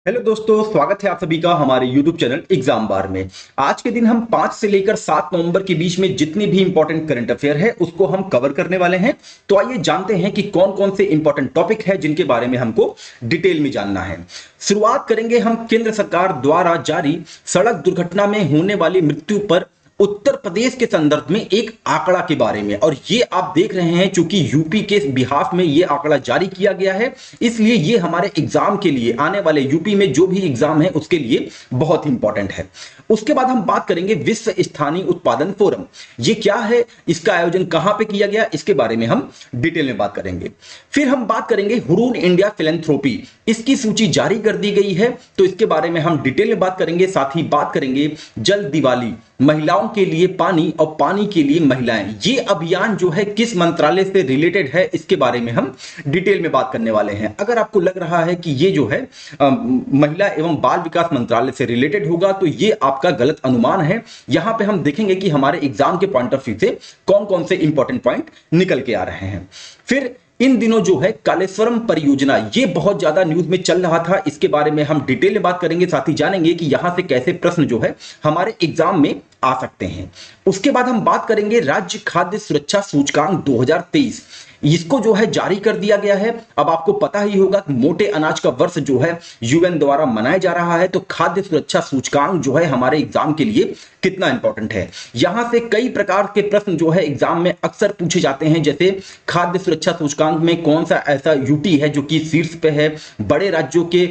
Hello दोस्तों, स्वागत है आप सभी का हमारे YouTube चैनल एग्जाम बार में। आज के दिन हम 5 से लेकर 7 नवंबर के बीच में जितनी भी इंपॉर्टेंट करंट अफेयर है उसको हम कवर करने वाले हैं। तो आइए जानते हैं कि कौन कौन से इंपॉर्टेंट टॉपिक है जिनके बारे में हमको डिटेल में जानना है। शुरुआत करेंगे हम केंद्र सरकार द्वारा जारी सड़क दुर्घटना में होने वाली मृत्यु पर उत्तर प्रदेश के संदर्भ में एक आंकड़ा के बारे में। और ये आप देख रहे हैं चूंकि यूपी के बिहाफ में ये आंकड़ा जारी किया गया है, इसलिए ये हमारे एग्जाम के लिए, आने वाले यूपी में जो भी एग्जाम है उसके लिए बहुत इंपॉर्टेंट है। उसके बाद हम बात करेंगे विश्व स्थानीय उत्पादन फोरम। ये क्या है, इसका आयोजन कहां पे किया गया, इसके बारे में हम डिटेल में बात करेंगे। फिर हम बात करेंगे हुरून इंडिया फिलैंथ्रोपी, इसकी सूची जारी कर दी गई है तो इसके बारे में हम डिटेल में बात करेंगे। साथ ही बात करेंगे जल दिवाली, महिलाओं के लिए पानी और पानी के लिए महिलाएं, ये अभियान जो है किस मंत्रालय से रिलेटेड है इसके बारे में हम डिटेल में बात करने वाले हैं। अगर आपको लग रहा है कि ये जो है महिला एवं बाल विकास मंत्रालय से रिलेटेड होगा तो ये आपका गलत अनुमान है। यहां पे हम देखेंगे कि हमारे एग्जाम के पॉइंट ऑफ व्यू से कौन कौन से इंपॉर्टेंट पॉइंट निकल के आ रहे हैं। फिर इन दिनों जो है कालेश्वरम परियोजना, ये बहुत ज्यादा न्यूज में चल रहा था, इसके बारे में हम डिटेल में बात करेंगे। साथ ही जानेंगे कि यहां से कैसे प्रश्न जो है हमारे एग्जाम में आ सकते हैं। उसके बाद हम बात करेंगे राज्य खाद्य सुरक्षा सूचकांक 2023, इसको जो है जारी कर दिया गया है। अब आपको पता ही होगा कि मोटे अनाज का वर्ष जो है यूएन द्वारा मनाया जा रहा है, तो खाद्य सुरक्षा सूचकांक जो है हमारे एग्जाम के लिए कितना इंपॉर्टेंट है। यहां से कई प्रकार के प्रश्न जो है एग्जाम में अक्सर पूछे जाते हैं, जैसे खाद्य सुरक्षा सूचकांक में कौन सा ऐसा यूटी है जो कि शीर्ष पे है, बड़े राज्यों के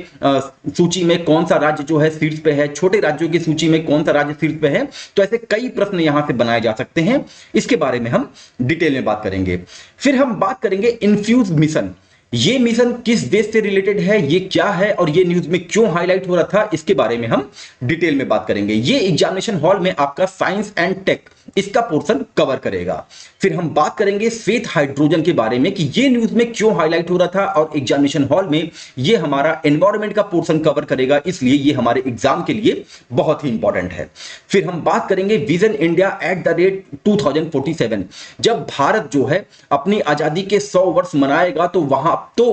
सूची में कौन सा राज्य जो है शीर्ष पे है, छोटे राज्यों की सूची में कौन सा राज्य शीर्ष पे है। तो ऐसे कई प्रश्न यहां से बनाए जा सकते हैं, इसके बारे में हम डिटेल में बात करेंगे। फिर हम बात करेंगे इन्फ्यूज मिशन, ये मिशन किस देश से रिलेटेड है, ये क्या है और ये न्यूज में क्यों हाईलाइट हो रहा था, इसके बारे में हम डिटेल में बात करेंगे। ये एग्जामिनेशन हॉल में आपका साइंस एंड टेक इसका पोर्शन कवर करेगा। फिर हम बात करेंगे श्वेत हाइड्रोजन के बारे में कि ये न्यूज में क्यों हाईलाइट हो रहा था, और एग्जामिनेशन हॉल में ये हमारा एनवायरमेंट का पोर्शन कवर करेगा, इसलिए ये हमारे एग्जाम के लिए बहुत ही इंपॉर्टेंट है। फिर हम बात करेंगे vision India at the rate 2047, जब भारत जो है अपनी आजादी के 100 वर्ष मनाएगा तो वहां तो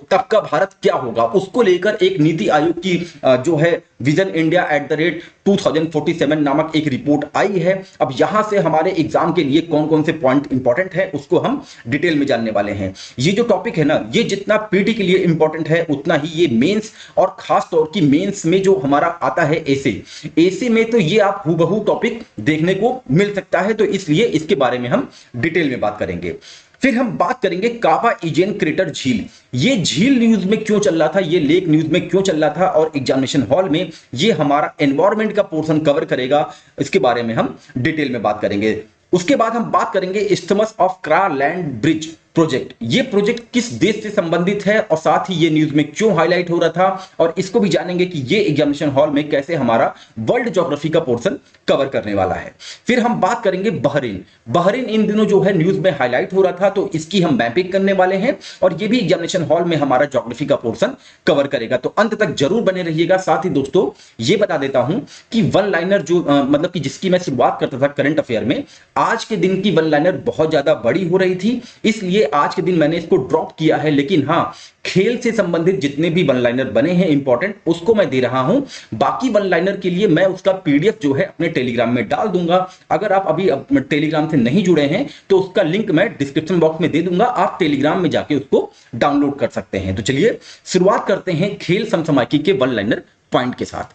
तब का भारत क्या होगा, उसको लेकर एक नीति आयोग की जो है vision India at the rate 2047 नामक एक रिपोर्ट आई है। अब यहां से हमारे एग्जाम के लिए कौन कौन से पॉइंट इंपॉर्टेंट है उसको हम डिटेल में जानने वाले हैं। ये जो टॉपिक है ना, ये जितना पीटी के लिए इंपॉर्टेंट है उतना ही ये मेंस, और खास तौर की मेंस में जो हमारा आता है एसे में, तो ये आप हूबहू टॉपिक देखने को मिल सकता है, तो इसलिए इसके बारे में हम डिटेल में बात करेंगे। फिर हम बात करेंगे काबा इजेन क्रेटर झील, ये झील न्यूज में क्यों चल रहा था, ये लेक न्यूज में क्यों चल रहा था, और एग्जामिनेशन हॉल में ये हमारा एनवायरमेंट का पोर्शन कवर करेगा, इसके बारे में हम डिटेल में बात करेंगे। उसके बाद हम बात करेंगे isthmus of Kra land bridge project, ये प्रोजेक्ट किस देश से संबंधित है और साथ ही ये न्यूज में क्यों हाईलाइट हो रहा था, और इसको भी जानेंगे कि ये एग्जामिनेशन हॉल में कैसे हमारा वर्ल्ड ज्योग्राफी का पोर्शन कवर करने वाला है। फिर हम बात करेंगे बहरीन इन दिनों जो है न्यूज में हाईलाइट हो रहा था, तो इसकी हम मैपिंग करने वाले हैं, और ये भी एग्जामिनेशन हॉल में हमारा ज्योग्राफी का पोर्शन कवर करेगा, तो अंत तक जरूर बने रहिएगा। साथ ही दोस्तों ये बता देता हूं कि वन लाइनर जो मतलब कि जिसकी मैं शुरुआत करता था करंट अफेयर में, आज के दिन की वन लाइनर बहुत ज्यादा बड़ी हो रही थी, इसलिए आज के दिन मैंने इसको ड्रॉप किया है। लेकिन हाँ, खेल से संबंधित जितने भी वन लाइनर बने हैं इंपॉर्टेंट, उसको मैं दे रहा हूं। बाकी वन लाइनर के लिए मैं उसका पीडीएफ जो है अपने टेलीग्राम में डाल दूंगा। अगर आप अभी टेलीग्राम से नहीं जुड़े हैं तो उसका लिंक मैं डिस्क्रिप्शन बॉक्स में दे दूंगा, आप टेलीग्राम में जाके उसको डाउनलोड कर सकते हैं। तो चलिए शुरुआत करते हैं खेल समसामयिकी के वन लाइनर पॉइंट के साथ।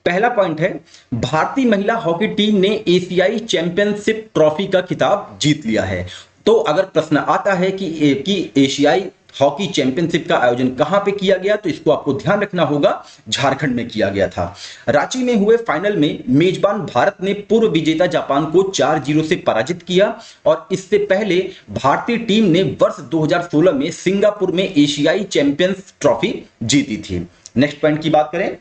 पहला पॉइंट है, भारतीय महिला हॉकी टीम ने एशियाई चैंपियनशिप ट्रॉफी का खिताब जीत लिया है। तो अगर प्रश्न आता है कि एशियाई हॉकी चैंपियनशिप का आयोजन कहां पे किया गया, तो इसको आपको ध्यान रखना होगा, झारखंड में किया गया था। रांची में हुए फाइनल में मेजबान भारत ने पूर्व विजेता जापान को 4-0 से पराजित किया, और इससे पहले भारतीय टीम ने वर्ष 2016 में सिंगापुर में एशियाई चैंपियंस ट्रॉफी जीती थी। नेक्स्ट पॉइंट की बात करें,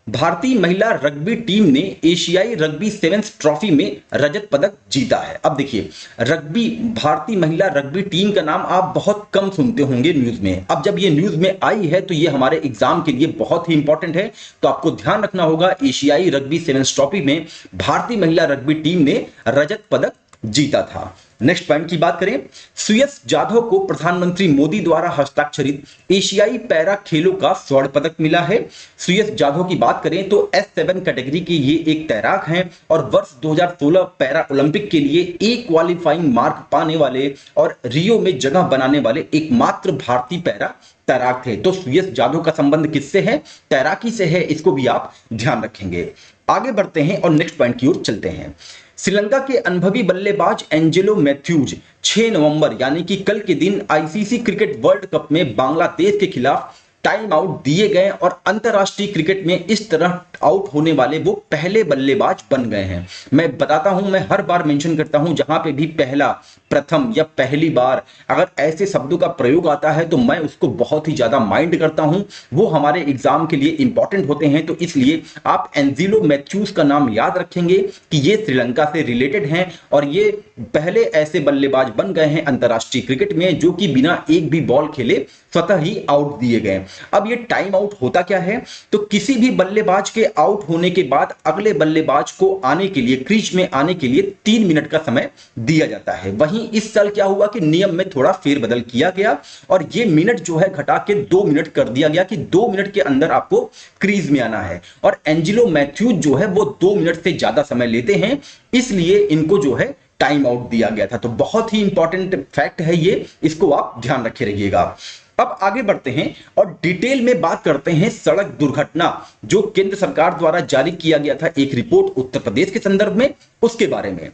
भारतीय महिला रग्बी टीम ने एशियाई रग्बी सेवेंस ट्रॉफी में रजत पदक जीता है। अब देखिए, भारतीय महिला रग्बी टीम का नाम आप बहुत कम सुनते होंगे न्यूज में, अब जब ये न्यूज में आई है तो ये हमारे एग्जाम के लिए बहुत ही इंपॉर्टेंट है, तो आपको ध्यान रखना होगा एशियाई रग्बी सेवेंस ट्रॉफी में भारतीय महिला रग्बी टीम ने रजत पदक जीता था। नेक्स्ट पॉइंट की बात करें, सुयश जाधव को प्रधानमंत्री मोदी द्वारा हस्ताक्षरित एशियाई पैरा खेलों का स्वर्ण पदक मिला है। सुयश जाधव की बात करें तो S7 कैटेगरी के ये एक तैराक हैं और वर्ष 2016 पैरा ओलंपिक के लिए एक क्वालिफाइंग मार्क पाने वाले और रियो में जगह बनाने वाले एकमात्र भारतीय पैरा तैराक थे। तो सुयश जाधव का संबंध किससे है? तैराकी से है, इसको भी आप ध्यान रखेंगे। आगे बढ़ते हैं और नेक्स्ट पॉइंट की ओर चलते हैं। श्रीलंका के अनुभवी बल्लेबाज एंजेलो मैथ्यूज 6 नवंबर यानी कि कल के दिन आईसीसी क्रिकेट वर्ल्ड कप में बांग्लादेश के खिलाफ टाइम आउट दिए गए और अंतरराष्ट्रीय क्रिकेट में इस तरह आउट होने वाले वो पहले बल्लेबाज बन गए हैं। मैं बताता हूं, मैं हर बार मेंशन करता हूं, जहां पे भी पहला, प्रथम या पहली बार अगर ऐसे शब्दों का प्रयोग आता है तो मैं उसको बहुत ही ज्यादा माइंड करता हूं। वो हमारे एग्जाम के लिए इंपॉर्टेंट होते हैं। तो इसलिए आप एंजेलो मैथ्यूज का नाम याद रखेंगे कि ये श्रीलंका से रिलेटेड हैं और ये पहले ऐसे बल्लेबाज बन गए हैं अंतरराष्ट्रीय क्रिकेट में जो कि बिना एक भी बॉल खेले स्वतः ही आउट दिए गए। अब ये टाइम आउट होता क्या है? तो किसी भी बल्लेबाज के आउट होने के बाद अगले बल्लेबाज को आने के लिए, क्रीज में आने के लिए 3 मिनट का समय दिया जाता है। वहीं इस साल क्या हुआ कि नियम में थोड़ा फेरबदल किया गया और ये मिनट जो है घटा के 2 मिनट कर दिया गया कि 2 मिनट के अंदर आपको क्रीज में आना है। और एंजेलो मैथ्यूज जो है वो 2 मिनट से ज्यादा समय लेते हैं, इसलिए इनको जो है टाइम आउट दिया गया था। तो बहुत ही इंपॉर्टेंट फैक्ट है ये, इसको आप ध्यान रखे रहिएगा। अब आगे बढ़ते हैं और डिटेल में बात करते हैं सड़क दुर्घटना जो केंद्र सरकार द्वारा जारी किया गया था एक रिपोर्ट उत्तर प्रदेश के संदर्भ में, उसके बारे में।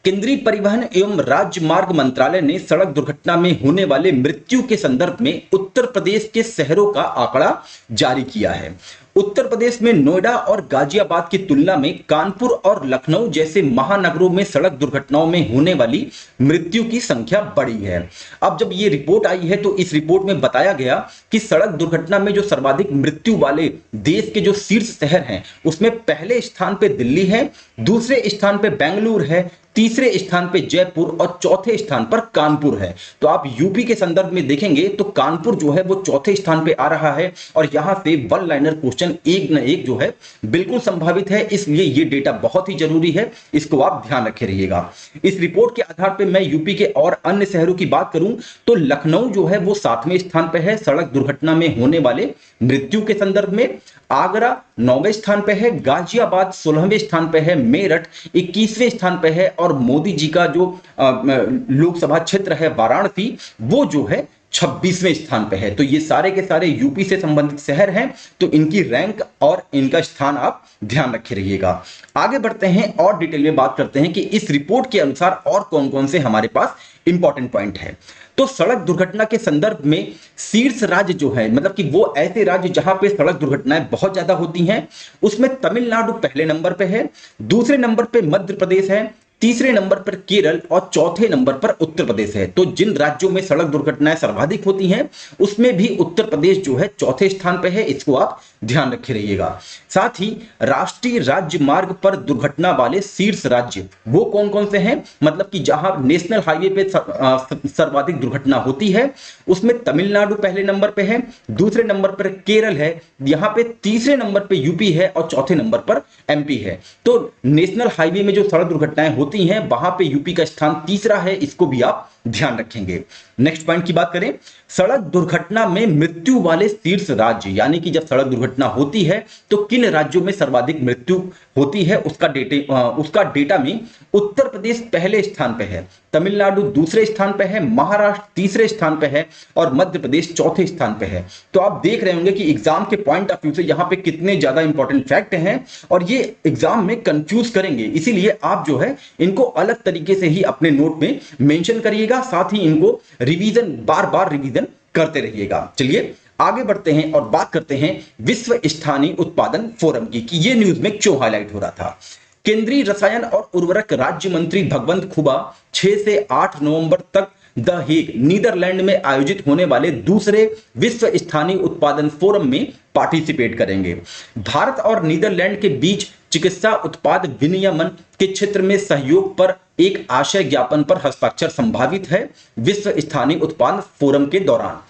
केंद्रीय परिवहन एवं राजमार्ग मंत्रालय ने सड़क दुर्घटना में होने वाले मृत्यु के संदर्भ में उत्तर प्रदेश के शहरों का आंकड़ा जारी किया है। उत्तर प्रदेश में नोएडा और गाजियाबाद की तुलना में कानपुर और लखनऊ जैसे महानगरों में सड़क दुर्घटनाओं में होने वाली मृत्यु की संख्या बढ़ी है। अब जब ये रिपोर्ट आई है तो इस रिपोर्ट में बताया गया कि सड़क दुर्घटना में जो सर्वाधिक मृत्यु वाले देश के जो शीर्ष शहर हैं उसमें पहले स्थान पे दिल्ली है, दूसरे स्थान पे बेंगलुरु है, तीसरे स्थान पे जयपुर और चौथे स्थान पर कानपुर है। तो आप यूपी के संदर्भ में देखेंगे तो कानपुर जो है वो चौथे स्थान पे आ रहा है और यहां से वन लाइनर क्वेश्चन एक न एक जो है बिल्कुल संभावित है, इसलिए ये डेटा बहुत ही जरूरी है, इसको आप ध्यान रखे रहिएगा। इस रिपोर्ट के आधार पे मैं यूपी के और अन्य शहरों की बात करूं तो लखनऊ जो है वो 7वें स्थान पे है सड़क दुर्घटना में होने वाले मृत्यु के संदर्भ में, आगरा 9वें स्थान पे है, गाजियाबाद 16वें स्थान पे है, मेरठ 21वें स्थान पे है और मोदी जी का जो लोकसभा क्षेत्र है वाराणसी वो जो है 26वें स्थान पे है। तो ये सारे के सारे यूपी से संबंधित शहर हैं, तो इनकी रैंक और इनका स्थान आप ध्यान रखे रहिएगा। आगे बढ़ते हैं और डिटेल में बात करते हैं कि इस रिपोर्ट के अनुसार और कौन कौन से हमारे पास इंपॉर्टेंट पॉइंट है। तो सड़क दुर्घटना के संदर्भ में शीर्ष राज्य जो है, मतलब कि वो ऐसे राज्य जहां पे सड़क दुर्घटनाएं बहुत ज्यादा होती हैं, उसमें तमिलनाडु पहले नंबर पे है, दूसरे नंबर पे मध्य प्रदेश है, तीसरे नंबर पर केरल और चौथे नंबर पर उत्तर प्रदेश है। तो जिन राज्यों में सड़क दुर्घटनाएं सर्वाधिक होती हैं उसमें भी उत्तर प्रदेश जो है चौथे स्थान पर है, इसको आप ध्यान रखे रहिएगा। साथ ही राष्ट्रीय राजमार्ग पर दुर्घटना वाले शीर्ष राज्य वो कौन कौन से हैं, मतलब कि जहां नेशनल हाईवे पे सर्वाधिक दुर्घटना होती है उसमें तमिलनाडु पहले नंबर पे है, दूसरे नंबर पर केरल है, यहां पे तीसरे नंबर पे यूपी है और चौथे नंबर पर एमपी है। तो नेशनल हाईवे में जो सड़क दुर्घटनाएं होती हैं वहां पे यूपी का स्थान तीसरा है, इसको भी आप ध्यान रखेंगे। नेक्स्ट पॉइंट की बात करें, सड़क दुर्घटना में मृत्यु वाले शीर्ष राज्य, यानी कि जब सड़क दुर्घटना होती है तो किन राज्यों में सर्वाधिक मृत्यु होती है उसका डेटा में उत्तर प्रदेश पहले स्थान पे है, तमिलनाडु दूसरे स्थान पे है, महाराष्ट्र तीसरे स्थान पे है और मध्य प्रदेश चौथे स्थान पे है। तो आप देख रहे होंगे कि एग्जाम के पॉइंट ऑफ व्यू से यहाँ पे कितने ज्यादा इंपॉर्टेंट फैक्ट हैं और ये एग्जाम में कंफ्यूज करेंगे, इसीलिए आप जो है इनको अलग तरीके से ही अपने नोट में मेंशन करिएगा, साथ ही इनको रिवीजन बार बार रिवीजन करते रहिएगा। चलिए आगे बढ़ते हैं और बात करते हैं विश्व स्थानीय उत्पादन फोरम की कि ये न्यूज में क्यों हाईलाइट हो रहा था। केंद्रीय रसायन और उर्वरक राज्य मंत्री भगवंत खुबा 6 से 8 नवंबर तक द हेग नीदरलैंड में आयोजित होने वाले दूसरे विश्व स्थानीय उत्पादन फोरम में पार्टिसिपेट करेंगे। भारत और नीदरलैंड के बीच चिकित्सा उत्पाद विनियमन के क्षेत्र में सहयोग पर एक आशय ज्ञापन पर हस्ताक्षर संभावित है विश्व स्थानीय उत्पादन फोरम के दौरान।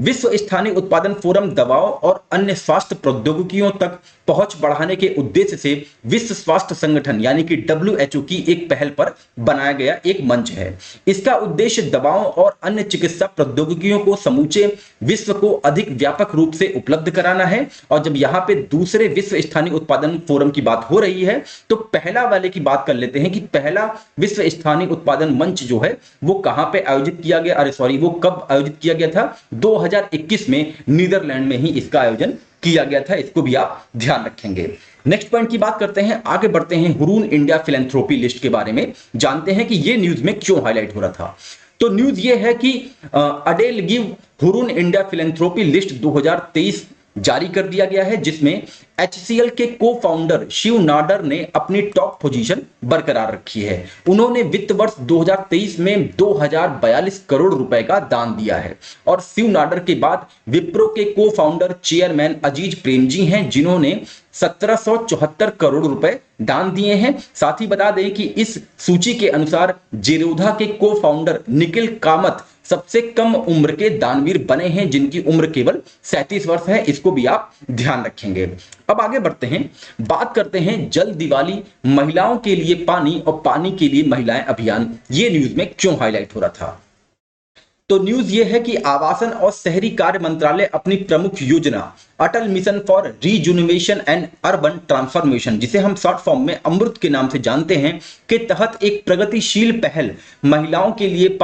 विश्व स्थानीय उत्पादन फोरम दवाओं और अन्य स्वास्थ्य प्रौद्योगिकियों तक पहुंच बढ़ाने के उद्देश्य से विश्व स्वास्थ्य संगठन यानी कि WHO की एक पहल पर बनाया गया एक मंच है। इसका उद्देश्य दवाओं और अन्य चिकित्सा प्रौद्योगिकियों को समूचे विश्व को अधिक व्यापक रूप से उपलब्ध कराना है। और जब यहाँ पे दूसरे विश्व स्थानीय उत्पादन फोरम की बात हो रही है तो पहला वाले की बात कर लेते हैं कि पहला विश्व स्थानीय उत्पादन मंच जो है वो कहां पे आयोजित किया गया, वो कब आयोजित किया गया था? 2021 में नीदरलैंड में ही इसका आयोजन किया गया था। इसको भी आप ध्यान रखेंगे। नेक्स्ट पॉइंट की बात करते हैं, आगे बढ़ते हैं हुरून इंडिया फिलैंथ्रोपी लिस्ट के बारे में, जानते हैं कि ये न्यूज में क्यों हाईलाइट हो रहा था। तो न्यूज ये है कि EdelGive Hurun India philanthropy list 2023 जारी कर दिया गया है, जिसमें HCL के को फाउंडर शिव नाडर ने अपनी टॉप पोजीशन बरकरार रखी है। उन्होंने वित्त वर्ष 2023 में 2042 करोड़ रुपए का दान दिया है और शिव नाडर के बाद विप्रो के को फाउंडर चेयरमैन अजीज प्रेमजी हैं, जिन्होंने 1774 करोड़ रुपए दान दिए हैं। साथ ही बता दें कि इस सूची के अनुसार जेरोधा के को फाउंडर निखिल कामत सबसे कम उम्र के दानवीर बने हैं, जिनकी उम्र केवल 37 वर्ष है। इसको भी आप ध्यान रखेंगे। अब आगे बढ़ते हैं, बात करते हैं जल दिवाली, महिलाओं के लिए पानी और पानी के लिए महिलाएं अभियान, ये न्यूज में क्यों हाईलाइट हो रहा था। तो न्यूज ये है कि आवासन और शहरी कार्य मंत्रालय अपनी प्रमुख योजना Atal mission for rejuvenation and urban transformation, जिसे हम शॉर्ट फॉर्म में अमृत के नाम से जानते हैं, के तहत एक प्रगतिशील पहल महिलाओं के लिए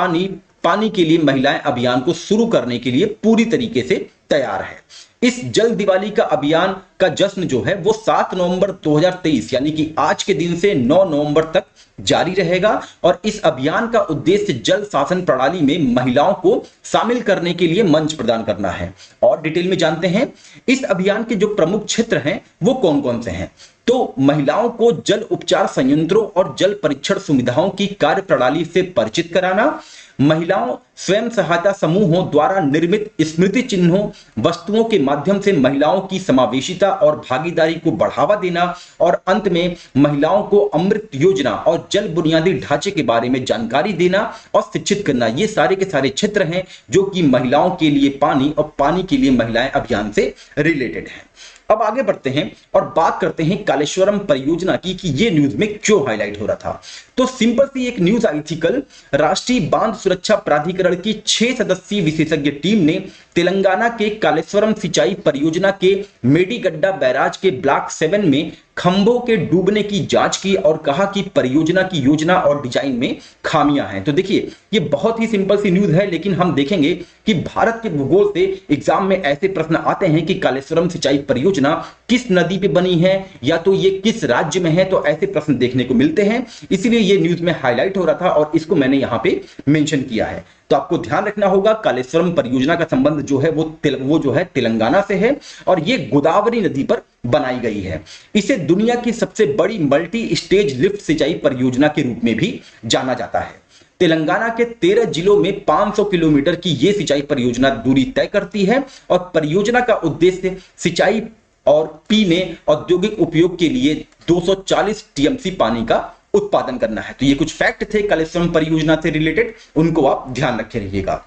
पानी के लिए महिलाएं अभियान को शुरू करने के लिए पूरी तरीके से तैयार है। इस जल दिवाली का अभियान का जश्न जो है वो 7 नवंबर 2023 यानी कि आज के दिन से 9 नवंबर तक जारी रहेगा और इस अभियान का उद्देश्य जल शासन प्रणाली में महिलाओं को शामिल करने के लिए मंच प्रदान करना है। और डिटेल में जानते हैं इस अभियान के जो प्रमुख क्षेत्र हैं वो कौन कौन से हैं। तो महिलाओं को जल उपचार संयंत्रों और जल परीक्षण सुविधाओं की कार्य प्रणाली से परिचित कराना, महिलाओं स्वयं सहायता समूहों द्वारा निर्मित स्मृति चिन्हों वस्तुओं के माध्यम से महिलाओं की समावेशिता और भागीदारी को बढ़ावा देना और अंत में महिलाओं को अमृत योजना और जल बुनियादी ढांचे के बारे में जानकारी देना और शिक्षित करना। ये सारे के सारे क्षेत्र हैं जो कि महिलाओं के लिए पानी और पानी के लिए महिलाएं अभियान से रिलेटेड है। अब आगे बढ़ते हैं और बात करते हैं कालेश्वरम परियोजना की कि ये न्यूज में क्यों हाईलाइट हो रहा था। तो सिंपल सी एक न्यूज आई थी कल, राष्ट्रीय बांध सुरक्षा प्राधिकरण की 6 सदस्यीय विशेषज्ञ टीम ने तेलंगाना के कालेश्वरम सिंचाई परियोजना के मेडीगड्डा बैराज के ब्लॉक 7 में खंभों के डूबने की जांच की और कहा कि परियोजना की योजना और डिजाइन में खामियां हैं। तो देखिए ये बहुत ही सिंपल सी न्यूज है, लेकिन हम देखेंगे कि भारत के भूगोल से एग्जाम में ऐसे प्रश्न आते हैं कि कालेश्वरम सिंचाई परियोजना किस नदी पे बनी है या तो ये किस राज्य में है, तो ऐसे प्रश्न देखने को मिलते हैं। इसीलिए ये न्यूज में हाईलाइट हो रहा था और इसको मैंने यहाँ पे मेंशन किया है। तो आपको ध्यान रखना होगा कालेश्वरम परियोजना का संबंध जो है वो जो है तेलंगाना से है और ये गोदावरी नदी पर बनाई गई है। इसे दुनिया की सबसे बड़ी मल्टी स्टेज लिफ्ट सिंचाई परियोजना के रूप में भी जाना जाता है। तेलंगाना के 13 जिलों में 500 किलोमीटर की यह सिंचाई परियोजना दूरी तय करती है और परियोजना का उद्देश्य सिंचाई और पीने औद्योगिक उपयोग के लिए 240 टीएमसी पानी का उत्पादन करना है। तो ये कुछ फैक्ट थे कालेश्वरम परियोजना से रिलेटेड, उनको आप ध्यान रखे रहिएगा।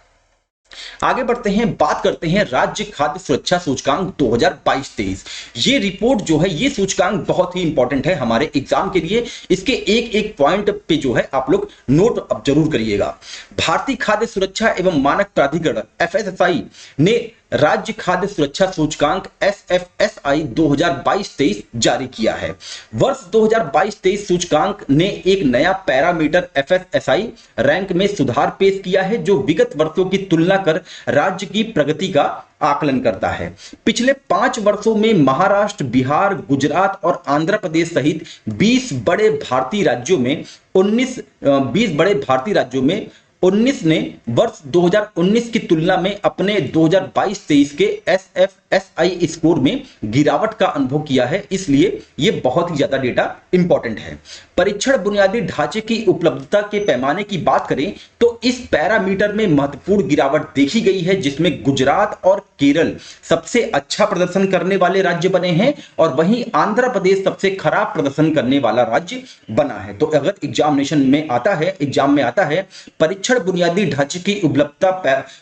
आगे बढ़ते हैं, बात करते हैं राज्य खाद्य सुरक्षा सूचकांक 2022-23। ये रिपोर्ट जो है ये सूचकांक बहुत ही इंपॉर्टेंट है हमारे एग्जाम के लिए। इसके एक एक पॉइंट पे जो है आप लोग नोट अब जरूर करिएगा। भारतीय खाद्य सुरक्षा एवं मानक प्राधिकरण FSSAI ने राज्य खाद्य सुरक्षा सूचकांक SFSI 2022-23 जारी किया है। वर्ष 2022-23 सूचकांक ने एक नया पैरामीटर FSSAI रैंक में सुधार पेश किया है जो विगत वर्षों की तुलना कर राज्य की प्रगति का आकलन करता है। पिछले 5 वर्षों में महाराष्ट्र, बिहार, गुजरात और आंध्र प्रदेश सहित 20 बड़े भारतीय राज्यों में 19 ने वर्ष 2019 की तुलना में अपने 2022-23 के SFSI स्कोर में गिरावट का अनुभव किया है। इसलिए यह बहुत ही ज्यादा डेटा इंपॉर्टेंट है। परीक्षण बुनियादी ढांचे की उपलब्धता के पैमाने की बात करें तो इस पैरामीटर में महत्वपूर्ण गिरावट देखी गई है, जिसमें गुजरात और केरल सबसे अच्छा प्रदर्शन करने वाले राज्य बने हैं और वहीं आंध्र प्रदेश सबसे खराब प्रदर्शन करने वाला राज्य बना है। तो अगर एग्जाम में आता है परीक्षण बुनियादी ढांचे की उपलब्धता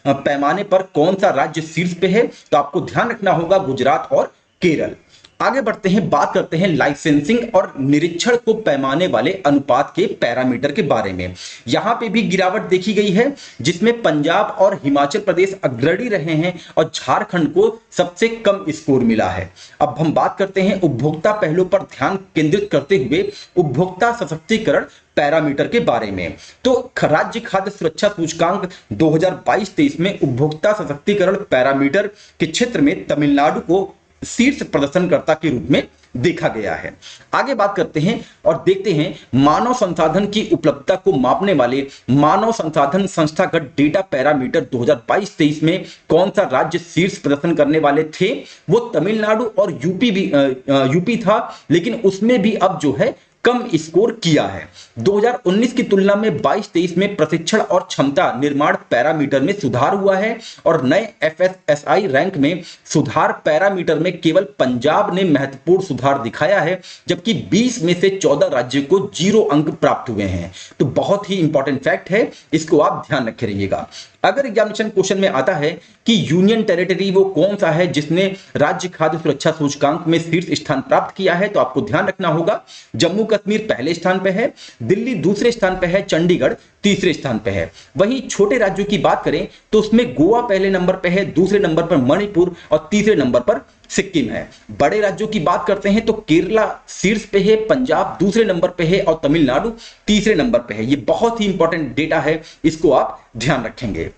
पैमाने पर कौन सा राज्य शीर्ष पे है, तो आपको ध्यान रखना होगा गुजरात और केरल। आगे बढ़ते हैं, बात करते हैं लाइसेंसिंग और निरीक्षण को पैमाने वाले अनुपात के पैरामीटर के बारे में। यहां पे भी गिरावट देखी गई है, जिसमें पंजाब और हिमाचल प्रदेश अग्रणी रहे हैं और झारखंड को सबसे कम स्कोर मिला है। अब हम बात करते हैं उपभोक्ता पहलू पर ध्यान केंद्रित करते हुए उपभोक्ता सशक्तिकरण पैरामीटर के बारे में। तो राज्य खाद्य सुरक्षा सूचकांक 2022-23 में उपभोक्ता सशक्तिकरण पैरामीटर के क्षेत्र में तमिलनाडु को शीर्ष प्रदर्शनकर्ता के रूप में देखा गया है। आगे बात करते हैं और देखते हैं मानव संसाधन की उपलब्धता को मापने वाले मानव संसाधन संस्थागत डेटा पैरामीटर 2022-23 में कौन सा राज्य शीर्ष प्रदर्शन करने वाले थे। वो तमिलनाडु और यूपी था, लेकिन उसमें भी अब जो है कम स्कोर किया है। 2019 की तुलना में 22-23 में प्रशिक्षण और क्षमता निर्माण पैरामीटर में सुधार हुआ है और नए एफएसएसआई रैंक में सुधार पैरामीटर में केवल पंजाब ने महत्वपूर्ण सुधार दिखाया है, जबकि 20 में से 14 राज्यों को 0 अंक प्राप्त हुए हैं। तो बहुत ही इंपॉर्टेंट फैक्ट है, इसको आप ध्यान रखे रहिएगा। अगर एग्जामिनेशन क्वेश्चन में आता है कि यूनियन टेरिटरी वो कौन सा है जिसने राज्य खाद्य सुरक्षा सूचकांक में शीर्ष स्थान प्राप्त किया है, तो आपको ध्यान रखना होगा जम्मू कश्मीर पहले स्थान पे है, दिल्ली दूसरे स्थान पे है, चंडीगढ़ तीसरे स्थान पे है। वहीं छोटे राज्यों की बात करें तो उसमें गोवा पहले नंबर पे है, दूसरे नंबर पर मणिपुर और तीसरे नंबर पर सिक्किम है। बड़े राज्यों की बात करते हैं तो केरला शीर्ष पे है, पंजाब दूसरे नंबर पे है और तमिलनाडु तीसरे नंबर पे है। ये बहुत ही इंपॉर्टेंट डेटा है, इसको आप ध्यान रखेंगे।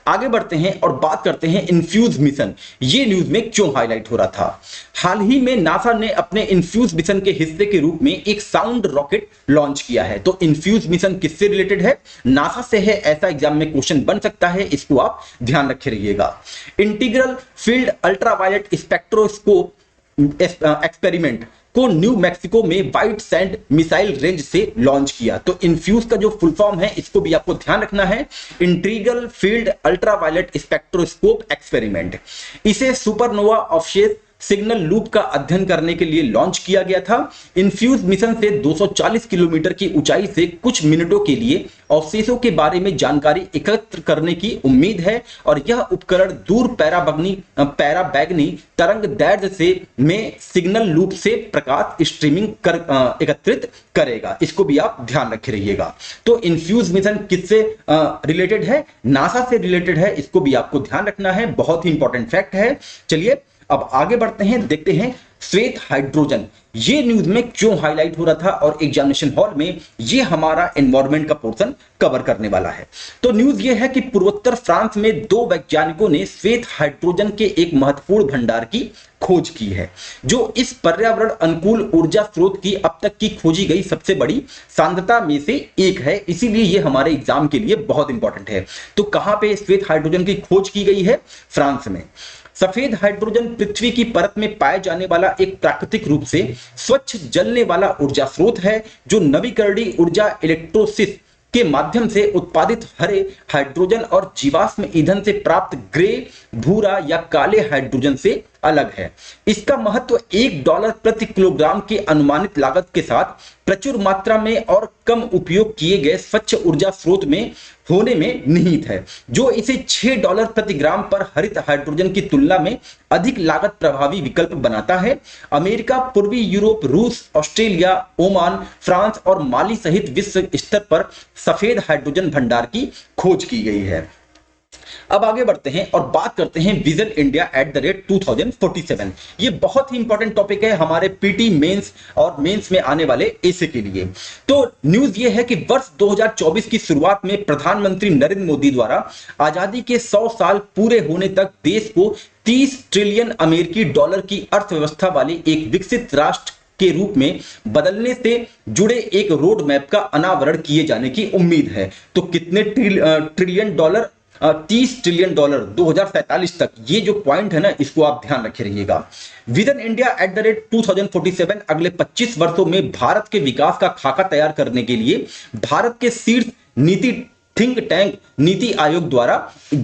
आगे बढ़ते हैं और बात करते हैं इन्फ्यूज मिशन, ये न्यूज में क्यों हाईलाइट हो रहा था। हाल ही में नासा ने अपने इन्फ्यूज मिशन के हिस्से के रूप में एक साउंड रॉकेट लॉन्च किया है। तो इन्फ्यूज मिशन किससे रिलेटेड है, नासा से है, ऐसा एग्जाम में क्वेश्चन बन सकता है, इसको आप ध्यान रखे रहिएगा। Integral field ultraviolet spectroscope experiment को न्यू मैक्सिको में व्हाइट सैंड मिसाइल रेंज से लॉन्च किया। तो इन्फ्यूज का जो फुल फॉर्म है इसको भी आपको ध्यान रखना है, integral field ultraviolet spectroscope experiment. इसे सुपरनोवा ऑफसेट सिग्नल लूप का अध्ययन करने के लिए लॉन्च किया गया था। इन्फ्यूज मिशन से 240 किलोमीटर की ऊंचाई से कुछ मिनटों के लिए अवशेषों के बारे में जानकारी एकत्र करने की उम्मीद है और यह उपकरण दूर पैराबैग्नी तरंग दैर्ध्य से में सिग्नल लूप से प्रकाश स्ट्रीमिंग एकत्रित करेगा। इसको भी आप ध्यान रखे रहिएगा। तो इन्फ्यूज मिशन किससे रिलेटेड है, नासा से रिलेटेड है, इसको भी आपको ध्यान रखना है, बहुत ही इंपॉर्टेंट फैक्ट है। चलिए अब आगे बढ़ते हैं, देखते हैं श्वेत हाइड्रोजन ये न्यूज में क्यों हाईलाइट हो रहा था और एग्जामिनेशन हॉल में ये हमारा एनवायरमेंट का पोर्शन कवर करने वाला है। तो न्यूज ये है कि पूर्वोत्तर फ्रांस में 2 वैज्ञानिकों ने श्वेत हाइड्रोजन के एक महत्वपूर्ण भंडार की खोज की है, जो इस पर्यावरण अनुकूल ऊर्जा स्रोत की अब तक की खोजी गई सबसे बड़ी सांद्रता में से एक है। इसीलिए ये हमारे एग्जाम के लिए बहुत इंपॉर्टेंट है। तो कहां पे श्वेत हाइड्रोजन की खोज की गई है, फ्रांस में। सफेद हाइड्रोजन पृथ्वी की परत में पाए जाने वाला एक प्राकृतिक रूप से स्वच्छ जलने वाला ऊर्जा स्रोत है, जो नवीकरणीय ऊर्जा इलेक्ट्रोसिस के माध्यम से उत्पादित हरे हाइड्रोजन और जीवाश्म ईंधन से प्राप्त ग्रे, भूरा या काले हाइड्रोजन से अलग है। इसका महत्व $1 प्रति किलोग्राम की अनुमानित लागत के साथ प्रचुर मात्रा में और कम उपयोग किए गए स्वच्छ ऊर्जा स्रोत में होने में निहित है, जो इसे $6 प्रति ग्राम पर हरित हाइड्रोजन की तुलना में अधिक लागत प्रभावी विकल्प बनाता है। अमेरिका, पूर्वी यूरोप, रूस, ऑस्ट्रेलिया, ओमान, फ्रांस और माली सहित विश्व स्तर पर सफेद हाइड्रोजन भंडार की खोज की गई है। अब आगे बढ़ते हैं और बात करते हैं विजन इंडिया @2047। ये बहुत ही इंपॉर्टेंट टॉपिक है हमारे पीटी मेंस और मेंस में आने वाले एसे के लिए। तो न्यूज ये है कि वर्ष 2024 की शुरुआत में प्रधानमंत्री नरेंद्र मोदी द्वारा आजादी के 100 साल पूरे होने तक देश को 30 ट्रिलियन अमेरिकी डॉलर की अर्थव्यवस्था वाले एक विकसित राष्ट्र के रूप में बदलने से जुड़े एक रोड मैप का अनावरण किए जाने की उम्मीद है। तो कितने ट्रिलियन डॉलर, 30 ट्रिलियन डॉलर 2047 तक, ये जो पॉइंट है ना, इसको आप ध्यान रखे रहिएगा। विजन इंडिया @2047 अगले 25 वर्षों में भारत के विकास का खाका तैयार करने के लिए भारत के शीर्ष नीति थिंक टैंक नीति आयोग द्वारा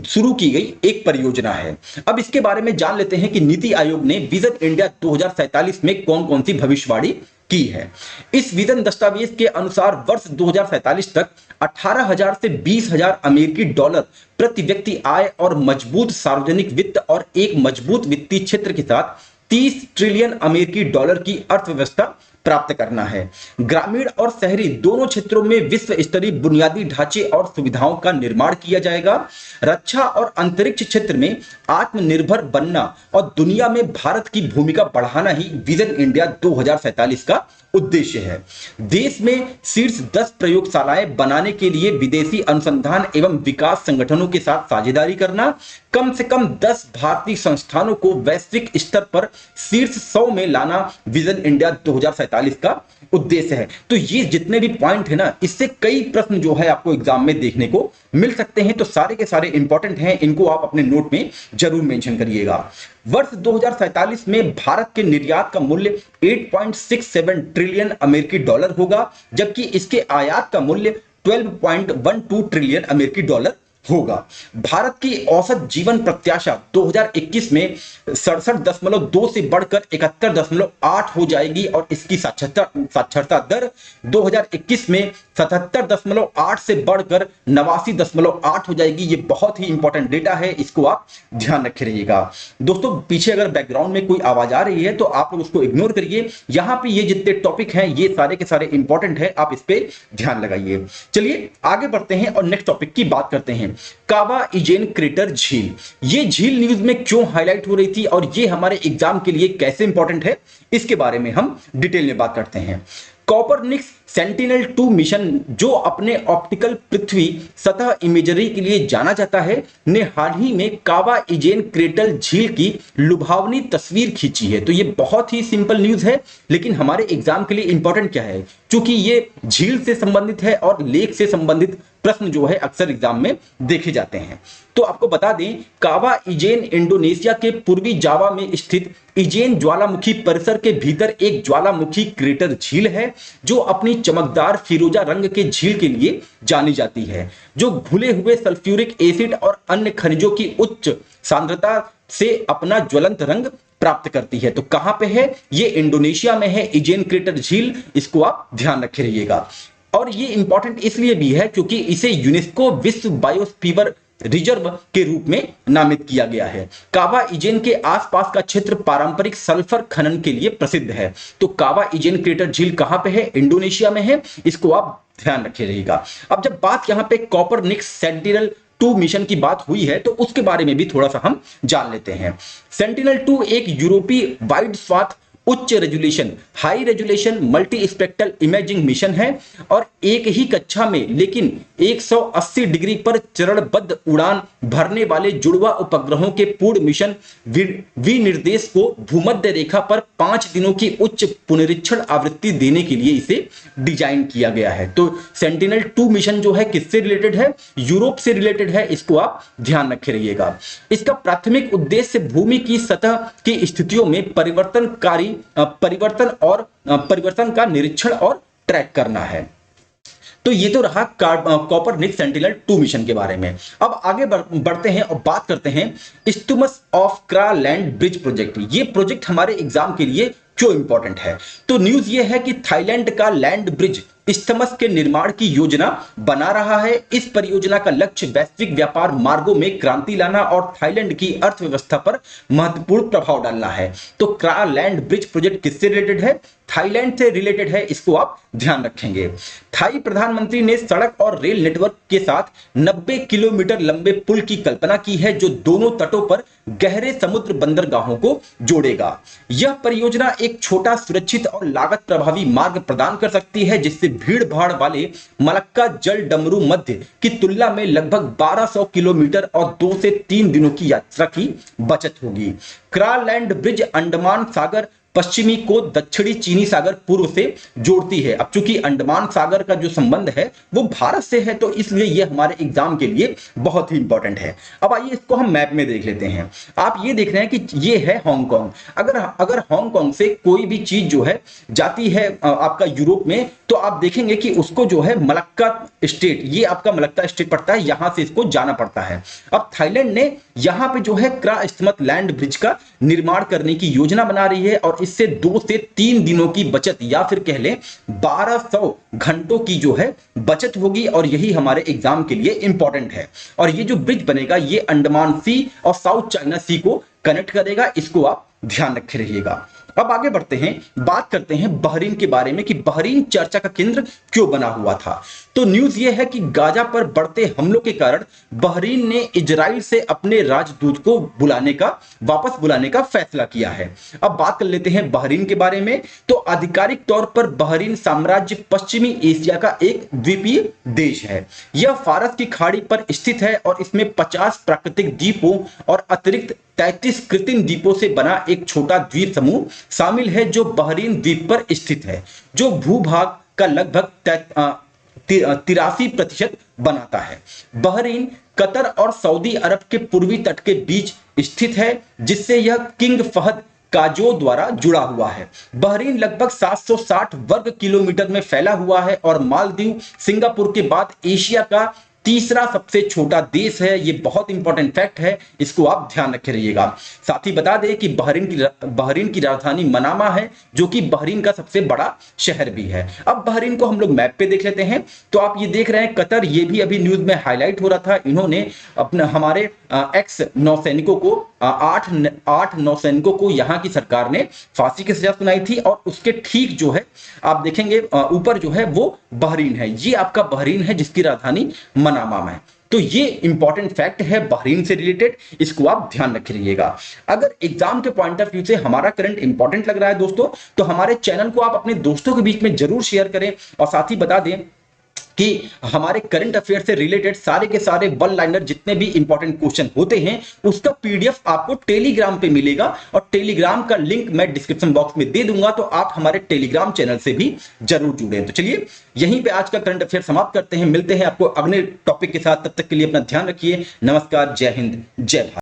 शुरू की गई एक परियोजना है। अब इसके बारे में जान लेते हैं कि नीति आयोग ने विजन इंडिया 2047 में कौन कौन सी भविष्यवाणी की है। इस विजन दस्तावेज के अनुसार वर्ष 2047 तक 18,000 से 20,000 अमेरिकी डॉलर प्रति व्यक्ति आय और मजबूत सार्वजनिक वित्त और एक मजबूत वित्तीय क्षेत्र के साथ 30 ट्रिलियन अमेरिकी डॉलर की अर्थव्यवस्था प्राप्त करना है। ग्रामीण और शहरी दोनों क्षेत्रों में विश्व स्तरीय बुनियादी ढांचे और सुविधाओं का निर्माण किया जाएगा। रक्षा और अंतरिक्ष क्षेत्र में आत्मनिर्भर बनना और दुनिया में भारत की भूमिका बढ़ाना ही विजन इंडिया 2047 का उद्देश्य है। देश में शीर्ष 10 प्रयोगशालाएं बनाने के लिए विदेशी अनुसंधान एवं विकास संगठनों के साथ साझेदारी करना, कम से कम 10 भारतीय संस्थानों को वैश्विक स्तर पर शीर्ष 100 में लाना विजन इंडिया 2047 का उद्देश्य है। तो ये जितने भी पॉइंट है ना, इससे कई प्रश्न जो है आपको एग्जाम में देखने को मिल सकते हैं। तो सारे के सारे इंपॉर्टेंट हैं, इनको आप अपने नोट में जरूर मेंशन करिएगा। वर्ष 2047 में भारत के निर्यात का मूल्य 8.67 ट्रिलियन अमेरिकी डॉलर होगा, जबकि इसके आयात का मूल्य 12.12 ट्रिलियन अमेरिकी डॉलर होगा। भारत की औसत जीवन प्रत्याशा 2021 में 67.2 से बढ़कर 71.8 हो जाएगी और इसकी साक्षरता दर 2021 में 77.8 से बढ़कर 89.8 हो जाएगी। ये बहुत ही इंपॉर्टेंट डेटा है, इसको आप ध्यान रखे रहिएगा। दोस्तों पीछे अगर बैकग्राउंड में कोई आवाज आ रही है तो आप लोग उसको इग्नोर करिए। यहाँ पे ये जितने टॉपिक हैं ये सारे के सारे इंपॉर्टेंट है, आप इस पे ध्यान लगाइए। चलिए आगे बढ़ते हैं और नेक्स्ट टॉपिक की बात करते हैं। कावा इजेन क्रेटर झील, ये झील न्यूज में क्यों हाईलाइट हो रही थी और ये हमारे एग्जाम के लिए कैसे इंपॉर्टेंट है, इसके बारे में हम डिटेल में बात करते हैं। कॉपरनिकस सेंटिनल-2 मिशन, जो अपने ऑप्टिकल पृथ्वी सतह इमेजरी के लिए जाना जाता है, ने हाल ही में कावा इजेन क्रेटर झील की लुभावनी तस्वीर खींची है। तो ये बहुत ही सिंपल न्यूज है, लेकिन हमारे एग्जाम के लिए इंपॉर्टेंट क्या है, क्योंकि ये झील से संबंधित है और लेक से संबंधित प्रश्न जो है अक्सर एग्जाम में देखे जाते हैं। तो आपको बता दें, कावा इजेन इंडोनेशिया के पूर्वी जावा में स्थित इजेन ज्वालामुखी परिसर के भीतर एक ज्वालामुखी क्रेटर झील है, जो अपनी चमकदार फिरोजा रंग के झील के लिए जानी जाती है, जो घुले हुए सल्फ्यूरिक एसिड और अन्य खनिजों की उच्च सांद्रता से अपना ज्वलंत रंग प्राप्त करती है। तो कहां पे है, ये इंडोनेशिया में है इजेन क्रेटर झील, इसको आप ध्यान रखे रहिएगा। और ये इंपॉर्टेंट इसलिए भी है क्योंकि इसे यूनेस्को विश्व बायोस्फीयर रिजर्व के रूप में नामित किया गया है। कावा इजेन के आसपास का क्षेत्र पारंपरिक सल्फर खनन के लिए प्रसिद्ध है। तो कावा इजेन क्रेटर झील कहां पे है, इंडोनेशिया में है, इसको आप ध्यान रखे रहिएगा। अब जब बात यहां पे कॉपरनिकस सेंटिनल-2 मिशन की बात हुई है तो उसके बारे में भी थोड़ा सा हम जान लेते हैं। सेंटिनल-2 एक यूरोपीय वाइड स्वाथ उच्च resolution high resolution multi spectral imaging mission है और एक ही कक्षा में लेकिन 180 डिग्री पर चरणबद्ध उड़ान भरने वाले जुड़वा उपग्रहों के पूर्ण मिशन विनिर्देश को भूमध्य रेखा पर 5 दिनों की उच्च पुनरीक्षण आवृत्ति देने के लिए इसे डिजाइन किया गया है। तो सेंटिनल-2 मिशन जो है किससे रिलेटेड है, यूरोप से रिलेटेड है, इसको आप ध्यान रखे रहिएगा। इसका प्राथमिक उद्देश्य भूमि की सतह की स्थितियों में परिवर्तन का निरीक्षण और ट्रैक करना है। तो ये तो रहा कॉपरनिकस सेंटिनल-2 मिशन के बारे में। अब आगे बढ़ते हैं और बात करते हैं isthmus of Kra land bridge project. ये प्रोजेक्ट हमारे एग्जाम के लिए क्यों इंपॉर्टेंट है, तो न्यूज ये है कि थाईलैंड का लैंड ब्रिज इस्थमस के निर्माण की योजना बना रहा है। इस परियोजना का लक्ष्य वैश्विक व्यापार मार्गों में क्रांति लाना और थाईलैंड की अर्थव्यवस्था पर महत्वपूर्ण प्रभाव डालना है। तो क्रा लैंड ब्रिज प्रोजेक्ट किससे रिलेटेड है, थाईलैंड से रिलेटेड है, इसको आप ध्यान रखेंगे। थाई प्रधानमंत्री ने सड़क और रेल नेटवर्क के साथ 90 किलोमीटर लंबे पुल की कल्पना की है, जो दोनों तटों पर गहरे समुद्र बंदरगाहों को जोड़ेगा। यह परियोजना एक छोटा, सुरक्षित और लागत प्रभावी मार्ग प्रदान कर सकती है, जिससे भीड़ भाड़ वाले मलक्का जल डमरू मध्य की तुलना में लगभग 1200 किलोमीटर और 2 से 3 दिनों की यात्रा की बचत होगी। क्रा लैंड ब्रिज अंडमान सागर पश्चिमी को दक्षिणी चीनी सागर पूर्व से जोड़ती है। अब चूंकि अंडमान सागर का जो संबंध है वो भारत से है, तो इसलिए ये हमारे एग्जाम के लिए बहुत ही इंपॉर्टेंट है। अब आइए इसको हम मैप में देख लेते हैं। आप ये देख रहे हैं कि ये है हांगकांग। अगर हांगकांग से कोई भी चीज जो है जाती है आपका यूरोप में, तो आप देखेंगे कि उसको जो है मलक्का स्टेट, ये आपका मलक्का स्टेट पड़ता है, यहां से इसको जाना पड़ता है। अब थाईलैंड ने यहां पे जो है क्रा इस्मत लैंड ब्रिज का निर्माण करने की योजना बना रही है, और इससे 2 से 3 दिनों की बचत, या फिर कह लें 1200 घंटों की जो है बचत होगी, और यही हमारे एग्जाम के लिए इंपॉर्टेंट है। और ये जो ब्रिज बनेगा ये अंडमान सी और साउथ चाइना सी को कनेक्ट करेगा, इसको आप ध्यान रखे रहिएगा। अब आगे बढ़ते हैं, बात करते हैं बहरीन के बारे में कि बहरीन चर्चा का केंद्र क्यों बना हुआ था। तो न्यूज यह है कि गाजा पर बढ़ते हमलों के कारण बहरीन ने इजराइल से अपने राजदूत को वापस बुलाने का फैसला किया है। अब बात कर लेते हैं बहरीन के बारे में। तो आधिकारिक तौर पर बहरीन साम्राज्य पश्चिमी एशिया का एक द्वीपीय देश है। यह फारस की खाड़ी पर स्थित है और इसमें 50 प्राकृतिक द्वीपों और अतिरिक्त 33 कृत्रिम द्वीपों से बना एक छोटा द्वीप समूह शामिल है, जो बहरीन द्वीप पर स्थित है, जो भूभाग का लगभग 83% बनाता है। बहरीन कतर और सऊदी अरब के पूर्वी तट के बीच स्थित है, जिससे यह किंग फहद काजो द्वारा जुड़ा हुआ है। बहरीन लगभग 760 वर्ग किलोमीटर में फैला हुआ है और मालदीव सिंगापुर के बाद एशिया का तीसरा सबसे छोटा देश है। ये बहुत इंपॉर्टेंट फैक्ट है, इसको आप ध्यान रखे रहिएगा। साथ ही बता दें कि बहरीन की राजधानी मनामा है, जो कि बहरीन का सबसे बड़ा शहर भी है। अब बहरीन को हम लोग मैप पे देख लेते हैं। तो आप ये देख रहे हैं कतर, ये भी अभी न्यूज में हाईलाइट हो रहा था। इन्होंने अपने हमारे एक्स नौसैनिकों को 8 नौसैनिकों को यहाँ की सरकार ने फांसी की सजा सुनाई थी, और उसके ठीक जो है आप देखेंगे ऊपर जो है वो बहरीन है। ये आपका बहरीन है जिसकी राजधानी मनामा में। तो ये इंपॉर्टेंट फैक्ट है बहरीन से रिलेटेड, इसको आप ध्यान रखे रहिएगा। अगर एग्जाम के पॉइंट ऑफ व्यू से हमारा करंट इंपॉर्टेंट लग रहा है दोस्तों, तो हमारे चैनल को आप अपने दोस्तों के बीच में जरूर शेयर करें, और साथ ही बता दें कि हमारे करंट अफेयर से रिलेटेड सारे के सारे वन लाइनर जितने भी इंपॉर्टेंट क्वेश्चन होते हैं उसका पीडीएफ आपको टेलीग्राम पे मिलेगा, और टेलीग्राम का लिंक मैं डिस्क्रिप्शन बॉक्स में दे दूंगा, तो आप हमारे टेलीग्राम चैनल से भी जरूर जुड़े। तो चलिए यहीं पे आज का करंट अफेयर समाप्त करते हैं, मिलते हैं आपको अगले टॉपिक के साथ। तब तक के लिए अपना ध्यान रखिए। नमस्कार, जय हिंद, जय भारत।